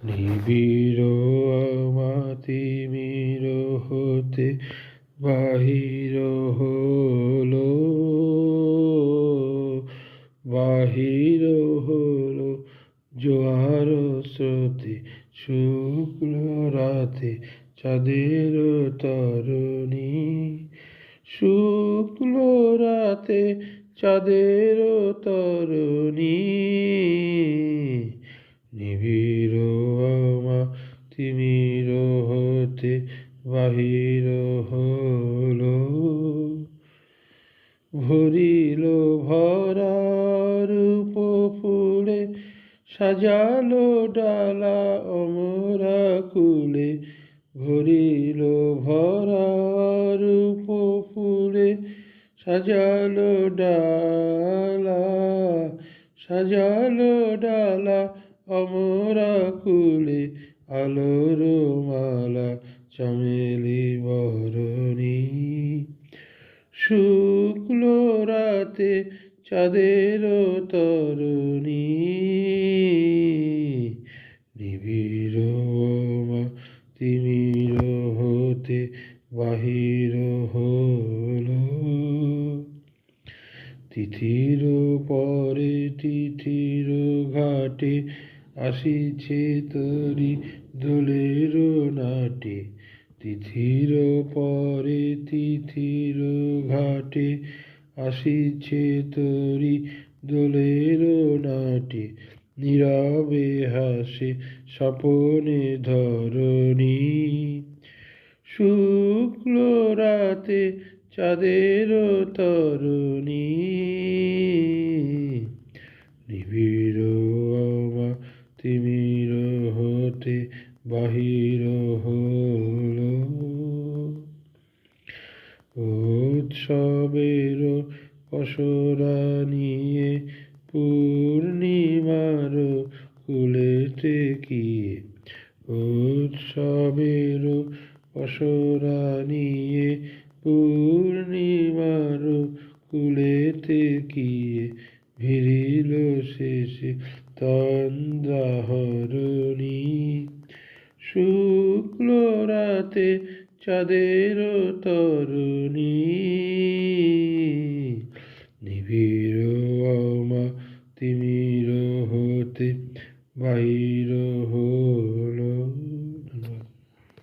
নিবিড় অমাতিমির হতে বাহির হলো, বাহির হলো জোয়ার স্রোতে, শুক্ল রাতে চাঁদের তরণী, শুক্ল রাতে চাঁদের তরণী। নিবিড় তিমির হতে বাহির হলো, ভরিল ভরা রূপ ফুলে, সাজালো ডালা অমরা কুলে, ভরিল ভরা রূপ ফুলে, সাজালো ডালা, সাজালো ডালা অমরা কুলে, আলোর মালা চামেলি বরণী, শুক্ল রাতে চাঁদের তরণী। নিবিড় তিমির হতে বাহির হলো, তিথির পরে তিথির ঘাটে আসিছে তরি দোলের নাটে, তিথির পরে তিথির ঘাটে আসিছে তরি দোলের নাটে, নীরবে হাসে স্বপনে ধরণী, শুক্ল রাতে চাঁদের তরণী। নিবিড় তিমির হতে বাহির হলো, উৎসবের পসরা নিয়ে পূর্ণিমার কুলেতে গিয়ে, উৎসবের পসরা নিয়ে পূর্ণিমার কুলেতে গিয়ে, ভিড়িল শেষে তন্দ্রাহরণী, শুক্ল রাতে চাঁদের তরণী।